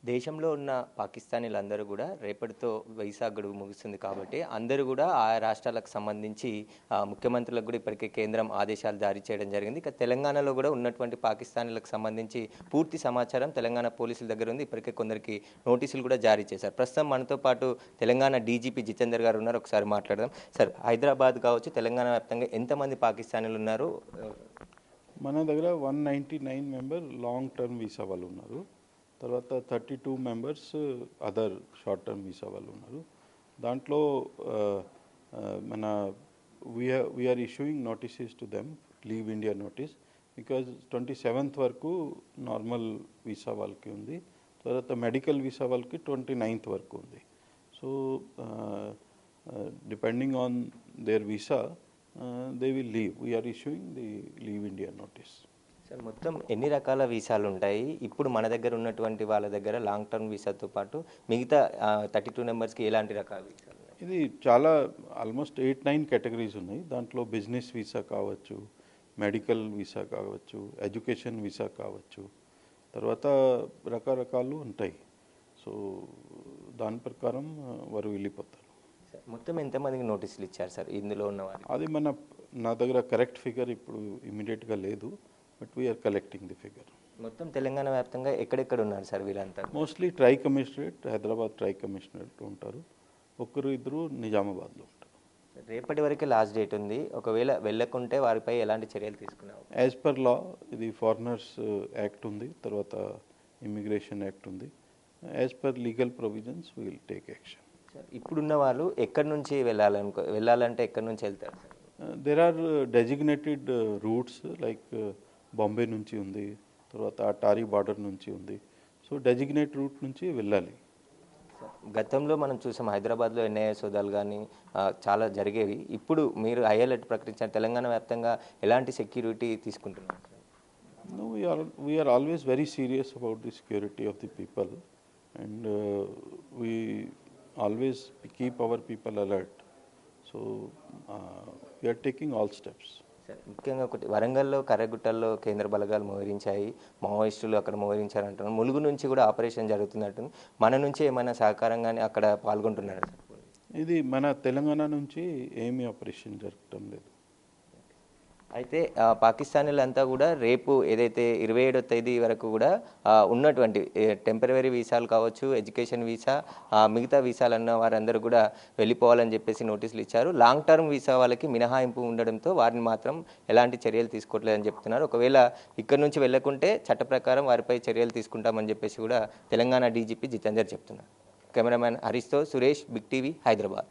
దేశంలో ఉన్న పాకిస్తానీలందరూ కూడా రేపటితో వీసా గడువు ముగుస్తుంది కాబట్టి అందరూ కూడా ఆయా రాష్ట్రాలకు సంబంధించి ముఖ్యమంత్రులకు కూడా ఇప్పటికే కేంద్రం ఆదేశాలు జారీ చేయడం జరిగింది. ఇక తెలంగాణలో కూడా ఉన్నటువంటి పాకిస్తానీలకు సంబంధించి పూర్తి సమాచారం తెలంగాణ పోలీసుల దగ్గర ఉంది. ఇప్పటికే కొందరికి నోటీసులు కూడా జారీ చేశారు. ప్రస్తుతం మనతో పాటు తెలంగాణ డీజీపీ జితేందర్ గారు ఉన్నారు. ఒకసారి మాట్లాడదాం. సార్, హైదరాబాద్ కావచ్చు, తెలంగాణ వ్యాప్తంగా ఎంతమంది పాకిస్తానీలు ఉన్నారు? మన దగ్గర 199 మెంబర్ లాంగ్ టర్మ్ వీసా వాళ్ళు ఉన్నారు. తర్వాత 32 members other short term visa వాళ్ళు ఉన్నారు. దాంట్లో మన we're issuing notices to them, leave India notice, because 27th వరకు నార్మల్ వీసా వాళ్ళకి ఉంది. తర్వాత మెడికల్ వీసా వాళ్ళకి 29th వరకు ఉంది. So depending on their visa they will leave. We're issuing the leave India notice. Sir, మొత్తం ఎన్ని రకాల వీసాలు ఉంటాయి? ఇప్పుడు మన దగ్గర ఉన్నటువంటి వాళ్ళ దగ్గర లాంగ్ టర్మ్ వీసాతో పాటు మిగతా 32 మెంబర్స్కి ఎలాంటి రకాల వీసాలు? ఇది చాలా ఆల్మోస్ట్ 8-9 కేటగిరీస్ ఉన్నాయి. దాంట్లో బిజినెస్ వీసా కావచ్చు, మెడికల్ వీసా కావచ్చు, ఎడ్యుకేషన్ వీసా కావచ్చు, తర్వాత రకరకాలు ఉంటాయి. సో దాని ప్రకారం వారు వెళ్ళిపోతారు. మొత్తం ఎంతమందికి నోటీసులు ఇచ్చారు సార్ ఇందులో ఉన్నవారు? అది నా దగ్గర కరెక్ట్ ఫిగర్ ఇప్పుడు ఇమీడియట్గా లేదు, but we're collecting the figure. మొత్తం తెలంగాణ వ్యాప్తంగా ఎక్కడెక్కడ ఉన్నారు సార్ వీళ్ళంతా? Mostly tri commissionerate, Hyderabad tri commissionerate ఉంటారు. ఒకరు ఇద్దరు నిజామాబాద్లో ఉంటారు. రేపటి వరకే లాస్ట్ డేట్ ఉంది. ఒకవేళ వెళ్ళకుంటే వారిపై ఎలాంటి చర్యలు తీసుకున్నావు? యాజ్ పర్ లా ఇది ఫారినర్స్ యాక్ట్ ఉంది, తర్వాత ఇమిగ్రేషన్ యాక్ట్ ఉంది. As per legal provisions we will take action. Sir, ఇప్పుడున్న వాళ్ళు ఎక్కడి నుంచి వెళ్ళాలంటే ఎక్కడి నుంచి వెళ్తారు sir? There are designated routes, like Bombay నుంచి ఉంది, తర్వాత అటారీ బార్డర్ నుంచి ఉంది. సో డెసిగ్నేట్ రూట్ నుంచి వెళ్ళాలి. గతంలో మనం చూసాం హైదరాబాద్లో ఎన్ఐఏ సోదాలు కానీ చాలా జరిగేవి. ఇప్పుడు మీరు హై అలర్ట్ ప్రకటించారు. తెలంగాణ వ్యాప్తంగా ఎలాంటి సెక్యూరిటీ తీసుకుంటున్నారు? No, we are always very serious about the security of the people, and we always keep our people alert. So we are taking all steps. Sir, ముఖ్యంగా ఒకటి, వరంగల్లో కర్రగుట్టల్లో కేంద్ర బలగాలు మోహరించాయి, మావోయిస్టులు అక్కడ మోహరించారంటున్నారు. ములుగు నుంచి కూడా ఆపరేషన్ జరుగుతున్నట్టు, మన నుంచి ఏమైనా సహకారంగానే అక్కడ పాల్గొంటున్నారా సార్? ఇది మన తెలంగాణ నుంచి ఏమీ ఆపరేషన్ జరగటం లేదు. అయితే పాకిస్తానీలంతా కూడా రేపు ఏదైతే 27వ తేదీ వరకు కూడా ఉన్నటువంటి టెంపరరీ వీసాలు కావచ్చు, ఎడ్యుకేషన్ వీసా, మిగతా వీసాలు అన్న వారందరూ కూడా వెళ్ళిపోవాలని చెప్పేసి నోటీసులు ఇచ్చారు. లాంగ్ టర్మ్ వీసా వాళ్ళకి మినహాయింపు ఉండడంతో వారిని మాత్రం ఎలాంటి చర్యలు తీసుకోవట్లేదని చెప్తున్నారు. ఒకవేళ ఇక్కడ నుంచి వెళ్ళకుంటే చట్ట ప్రకారం వారిపై చర్యలు తీసుకుంటామని చెప్పేసి కూడా తెలంగాణ డీజీపీ జితేందర్ చెప్తున్నారు. కెమెరామ్యాన్ హరీష్తో సురేష్, బిగ్ టీవీ, హైదరాబాద్.